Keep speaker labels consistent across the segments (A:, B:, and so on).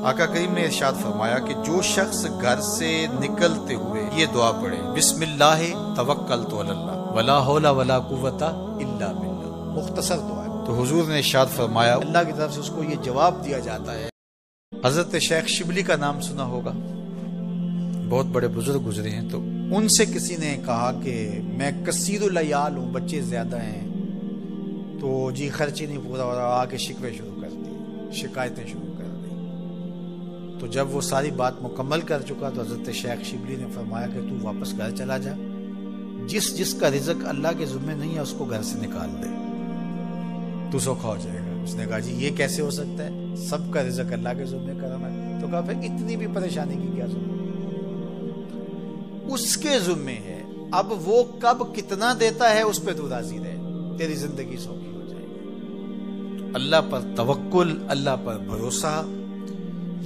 A: آقا کریم نے ارشاد فرمایا کہ جو شخص گھر سے نکلتے ہوئے یہ دعا پڑھے، بسم اللہ توکلت علی اللہ ولا حول ولا قوت الا باللہ، مختصر دعا ہے، تو حضور نے ارشاد فرمایا اللہ کی طرف سے اس کو یہ جواب دیا جاتا ہے۔ حضرت شیخ شبلی کا نام سنا ہوگا، بہت بڑے بزرگ گزرے ہیں، تو ان سے کسی نے کہا کہ میں کثیر العیال ہوں، بچے زیادہ ہیں، تو جی خرچ ہی نہیں پورا ہو رہا، آ کے شکوے شروع کر دی، شکایتیں شروع کر دی۔ تو جب وہ ساری بات مکمل کر چکا تو حضرت شیخ شبلی نے فرمایا کہ تو واپس گھر چلا جا، جس کا رزق اللہ کے ذمہ نہیں ہے اس کو گھر سے نکال دے، تو سوکھا ہو جائے گا۔ اس نے کہا جی یہ کیسے ہو سکتا ہے، سب کا رزق اللہ کے ذمہ کرنا ہے۔ تو کہا پھر اتنی بھی پریشانی کی کیا ضرورت، اس کے ذمہ ہے، اب وہ کب کتنا دیتا ہے اس پہ تو راضی رہے، تیری زندگی سوکھی ہو جائے گی۔ تو اللہ پر توکل، اللہ پر بھروسہ،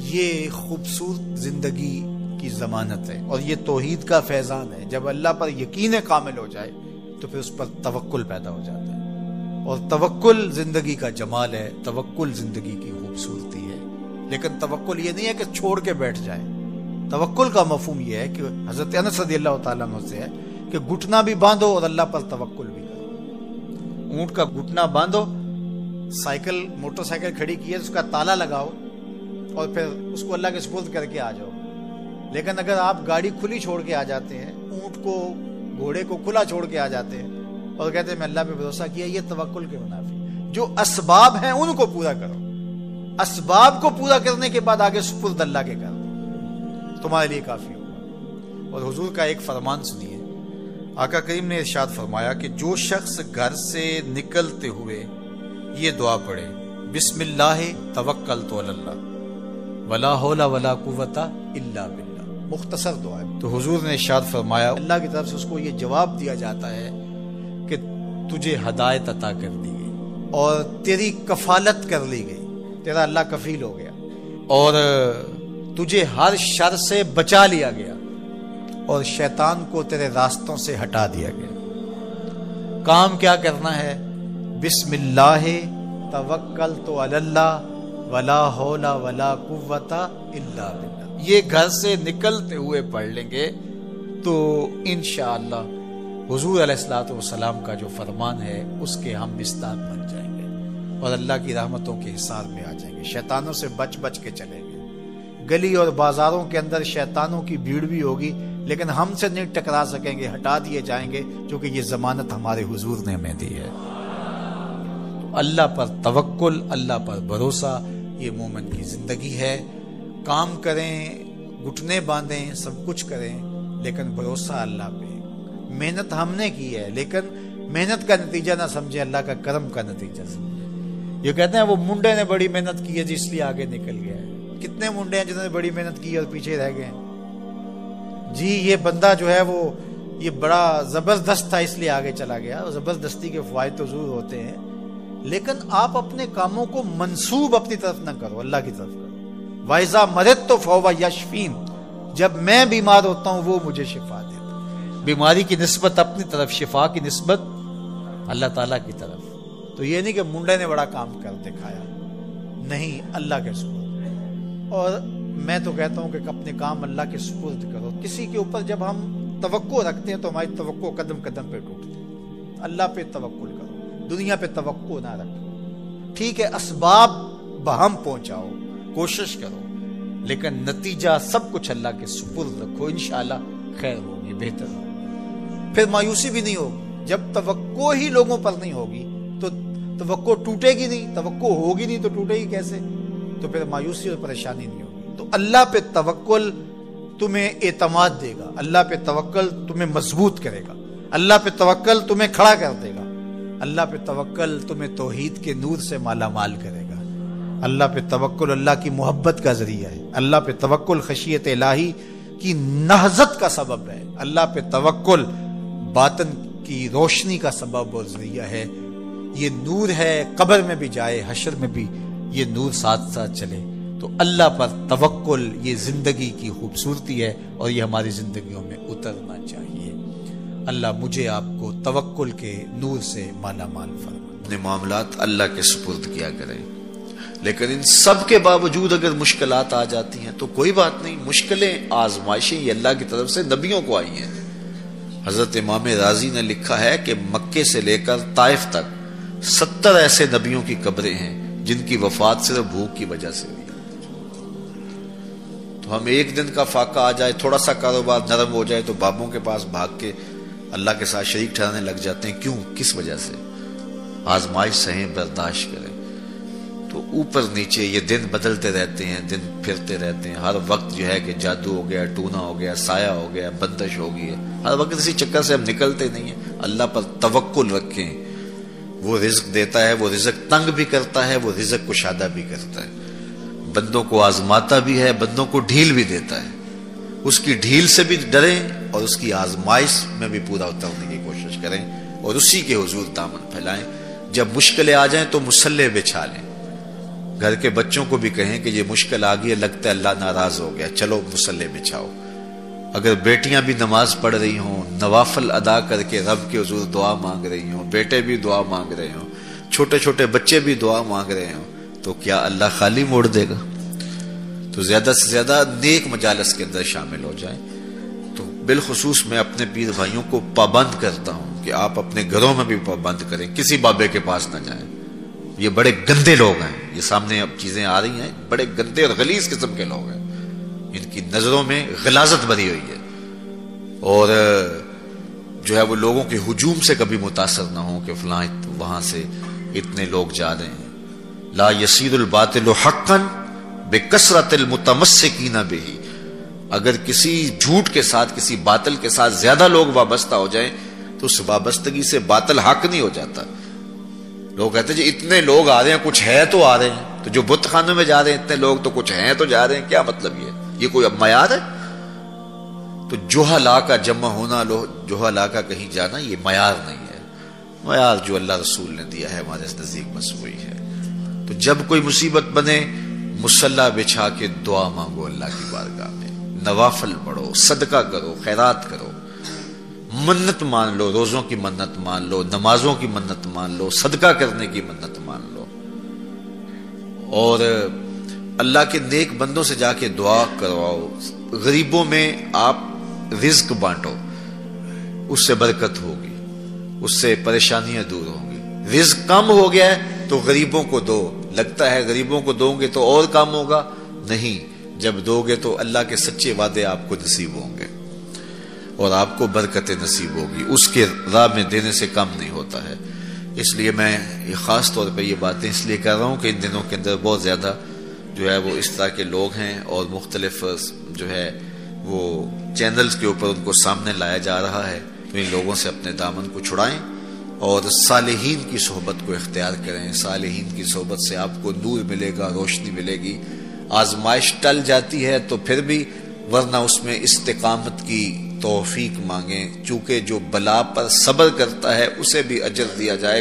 A: یہ خوبصورت زندگی کی ضمانت ہے، اور یہ توحید کا فیضان ہے۔ جب اللہ پر یقین کامل ہو جائے تو پھر اس پر توکل پیدا ہو جاتا ہے، اور توکل زندگی کا جمال ہے، توکل زندگی کی خوبصورتی ہے۔ لیکن توکل یہ نہیں ہے کہ چھوڑ کے بیٹھ جائے، توکل کا مفہوم یہ ہے کہ حضرت انس رضی اللہ تعالیٰ عنہ سے ہے کہ گھٹنا بھی باندھو اور اللہ پر توکل بھی کرو۔ اونٹ کا گھٹنا باندھو، سائیکل موٹر سائیکل کھڑی کی ہے اس کا تالا لگاؤ اور پھر اس کو اللہ کے سپرد کر کے آ جاؤ۔ لیکن اگر آپ گاڑی کھلی چھوڑ کے آ جاتے ہیں، اونٹ کو گھوڑے کو کھلا چھوڑ کے آ جاتے ہیں اور کہتے ہیں میں اللہ پہ بھروسہ کیا، یہ توکل کے منافی۔ جو اسباب ہیں ان کو پورا کرو، اسباب کو پورا کرنے کے بعد آگے سپرد اللہ کے کرو، تمہارے لیے کافی ہوگا۔ اور حضور کا ایک فرمان سنیے، آقا کریم نے ارشاد فرمایا کہ جو شخص گھر سے نکلتے ہوئے یہ دعا پڑھے، بسم اللہ توکلت علی اللہ ولا حول ولا قوت الا باللہ، مختصر دعا ہے، تو حضور نے ارشاد فرمایا اللہ کی طرف سے اس کو یہ جواب دیا جاتا ہے کہ تجھے ہدایت عطا کر دی گئی اور تیری کفالت کر لی گئی، تیرا اللہ کفیل ہو گیا، اور تجھے ہر شر سے بچا لیا گیا اور شیطان کو تیرے راستوں سے ہٹا دیا گیا۔ کام کیا کرنا ہے، بسم اللہ توکلت علی اللہ ولا حول ولا قوت الا باللہ، یہ گھر سے نکلتے ہوئے پڑھ لیں گے تو انشاءاللہ حضور علیہ الصلوۃ والسلام کا جو فرمان ہے اس کے ہم مستاق بن جائیں گے اور اللہ کی رحمتوں کے حصار میں آ جائیں گے۔ شیطانوں سے بچ بچ کے چلیں گے، گلی اور بازاروں کے اندر شیطانوں کی بھیڑ بھی ہوگی لیکن ہم سے نہیں ٹکرا سکیں گے، ہٹا دیے جائیں گے، کیونکہ یہ ضمانت ہمارے حضور نے ہمیں دی ہے۔ تو اللہ پر توکل، اللہ پر بھروسہ، یہ مومن کی زندگی ہے۔ کام کریں، گھٹنے باندھیں، سب کچھ کریں، لیکن بھروسہ اللہ پہ۔ محنت ہم نے کی ہے لیکن محنت کا نتیجہ نہ سمجھے، اللہ کا کرم کا نتیجہ سمجھے۔ یہ کہتے ہیں وہ منڈے نے بڑی محنت کی ہے جی اس لیے آگے نکل گیا ہے۔ کتنے منڈے ہیں جنہوں نے بڑی محنت کی اور پیچھے رہ گئے ہیں؟ جی یہ بندہ جو ہے وہ یہ بڑا زبردست تھا اس لیے آگے چلا گیا۔ زبردستی کے فوائد تو ضرور ہوتے ہیں لیکن آپ اپنے کاموں کو منسوب اپنی طرف نہ کرو، اللہ کی طرف کرو۔ وَإِذَا مَرِضْتُ فَهُوَ يَشْفِينِ، جب میں بیمار ہوتا ہوں وہ مجھے شفا دیتا ہے۔ بیماری کی نسبت اپنی طرف، شفا کی نسبت اللہ تعالیٰ کی طرف۔ تو یہ نہیں کہ منڈے نے بڑا کام کر دکھایا، نہیں، اللہ کے سپرد۔ اور میں تو کہتا ہوں کہ اپنے کام اللہ کے سپرد کرو۔ کسی کے اوپر جب ہم توقع رکھتے ہیں تو ہماری توقع قدم قدم پہ ٹوٹتی ہے۔ اللہ پہ توکل کرو، دنیا پہ توقع نہ رکھو۔ ٹھیک ہے اسباب بہم پہنچاؤ، کوشش کرو، لیکن نتیجہ سب کچھ اللہ کے سپرد رکھو، انشاءاللہ خیر ہوگی، بہتر ہوگی۔ پھر مایوسی بھی نہیں ہوگی۔ جب توقع ہی لوگوں پر نہیں ہوگی تو توقع ٹوٹے گی نہیں، توقع ہوگی نہیں تو ٹوٹے گی کیسے؟ تو پھر مایوسی اور پریشانی نہیں ہوگی۔ تو اللہ پہ توکل تمہیں اعتماد دے گا، اللہ پہ توکل تمہیں مضبوط کرے گا، اللہ پہ توکل تمہیں کھڑا کر دے گا، اللہ پہ توکل تمہیں توحید کے نور سے مالا مال کرے گا۔ اللہ پہ توکل اللہ کی محبت کا ذریعہ ہے، اللہ پہ توکل خشیت الہی کی نہضت کا سبب ہے، اللہ پہ توکل باطن کی روشنی کا سبب اور ذریعہ ہے۔ یہ نور ہے، قبر میں بھی جائے، حشر میں بھی یہ نور ساتھ ساتھ چلے۔ تو اللہ پر توکل یہ زندگی کی خوبصورتی ہے اور یہ ہماری زندگیوں میں اترنا چاہیے۔ اللہ مجھے آپ کو توکل کے نور سے مالا مال فرمائے۔
B: اپنے معاملات اللہ کے سپرد کیا کریں۔
A: لیکن ان سب کے باوجود اگر مشکلات آ جاتی ہیں تو کوئی بات نہیں، مشکلیں آزمائشیں یہ اللہ کی طرف سے نبیوں کو آئی ہیں۔ حضرت امام رازی نے لکھا ہے کہ مکے سے لے کر طائف تک 70 ایسے نبیوں کی قبریں ہیں جن کی وفات صرف بھوک کی وجہ سے ہوئی۔ تو ہم ایک دن کا فاقہ آ جائے، تھوڑا سا کاروبار نرم ہو جائے تو بابوں کے پاس بھاگ کے اللہ کے ساتھ شریک ٹھہرانے لگ جاتے ہیں۔ کیوں؟ کس وجہ سے؟ آزمائش سہیں، برداشت کریں۔ تو اوپر نیچے یہ دن بدلتے رہتے ہیں، دن پھرتے رہتے ہیں، ہر وقت جو ہے کہ جادو ہو گیا، ٹونا ہو گیا، سایہ ہو گیا، بندش ہو گئی ہے، ہر وقت اسی چکر سے ہم نکلتے نہیں ہیں۔ اللہ پر توکل رکھیں، وہ رزق دیتا ہے، وہ رزق تنگ بھی کرتا ہے، وہ رزق کشادہ بھی کرتا ہے، بندوں کو آزماتا بھی ہے، بندوں کو ڈھیل بھی دیتا ہے۔ اس کی ڈھیل سے بھی ڈریں اور اس کی آزمائش میں بھی پورا اترنے کی کوشش کریں اور اسی کے حضور دامن پھیلائیں۔ جب مشکلیں آ جائیں تو مصلح بچھا لیں، گھر کے بچوں کو بھی کہیں کہ یہ مشکل آ گئی، لگتا ہے اللہ ناراض ہو گیا، چلو مصلح بچھاؤ۔ اگر بیٹیاں بھی نماز پڑھ رہی ہوں، نوافل ادا کر کے رب کے حضور دعا مانگ رہی ہوں، بیٹے بھی دعا مانگ رہے ہوں، چھوٹے چھوٹے بچے بھی دعا مانگ رہے ہوں، تو کیا اللہ خالی موڑ دے گا؟ تو زیادہ سے زیادہ نیک مجالس کے اندر شامل ہو جائیں۔ تو بالخصوص میں اپنے پیر بھائیوں کو پابند کرتا ہوں کہ آپ اپنے گھروں میں بھی پابند کریں، کسی بابے کے پاس نہ جائیں۔ یہ بڑے گندے لوگ ہیں، یہ سامنے اب چیزیں آ رہی ہیں، بڑے گندے اور غلیظ قسم کے لوگ ہیں، ان کی نظروں میں غلاظت بھری ہوئی ہے، اور جو ہے وہ لوگوں کے ہجوم سے کبھی متاثر نہ ہوں کہ فلاں وہاں سے اتنے لوگ جا رہے ہیں۔ لا یصیر الباطل حقا بکثرت المتمسکین بہ، اگر کسی جھوٹ کے ساتھ، کسی باطل کے ساتھ زیادہ لوگ وابستہ ہو جائیں تو اس وابستگی سے باطل حق نہیں ہو جاتا۔ لوگ کہتے ہیں جی اتنے لوگ آ رہے ہیں، کچھ ہے تو آ رہے ہیں، تو جو بت خانوں میں جا رہے ہیں اتنے لوگ تو کچھ ہیں تو جا رہے ہیں، کیا مطلب یہ کوئی اب معیار ہے؟ تو جہلا کا جمع ہونا، جہلا کا کہیں جانا، یہ معیار نہیں ہے۔ معیار جو اللہ رسول نے دیا ہے ہمارے نزدیک بس وہی ہے۔ تو جب کوئی مصیبت بنے، مصلی بچھا کے دعا مانگو اللہ کی بارگاہ میں، نوافل پڑھو، صدقہ کرو، خیرات کرو، منت مان لو، روزوں کی منت مان لو، نمازوں کی منت مان لو، صدقہ کرنے کی منت مان لو، اور اللہ کے نیک بندوں سے جا کے دعا کرواؤ۔ غریبوں میں آپ رزق بانٹو، اس سے برکت ہوگی، اس سے پریشانیاں دور ہوں گی۔ رزق کم ہو گیا ہے تو غریبوں کو دو، لگتا ہے غریبوں کو دو گے تو اور کم ہوگا، نہیں، جب دو گے تو اللہ کے سچے وعدے آپ کو نصیب ہوں گے اور آپ کو برکت نصیب ہوگی، اس کے راہ میں دینے سے کم نہیں ہوتا ہے۔ اس لیے میں خاص طور پہ یہ باتیں اس لیے کر رہا ہوں کہ ان دنوں کے اندر بہت زیادہ جو ہے وہ اس طرح کے لوگ ہیں اور مختلف جو ہے وہ چینلز کے اوپر ان کو سامنے لایا جا رہا ہے، تو ان لوگوں سے اپنے دامن کو چھڑائیں اور صالحین کی صحبت کو اختیار کریں۔ صالحین کی صحبت سے آپ کو نور ملے گا، روشنی ملے گی۔ آزمائش ٹل جاتی ہے تو پھر بھی، ورنہ اس میں استقامت کی توفیق مانگیں، چونکہ جو بلا پر صبر کرتا ہے اسے بھی اجر دیا جائے گا۔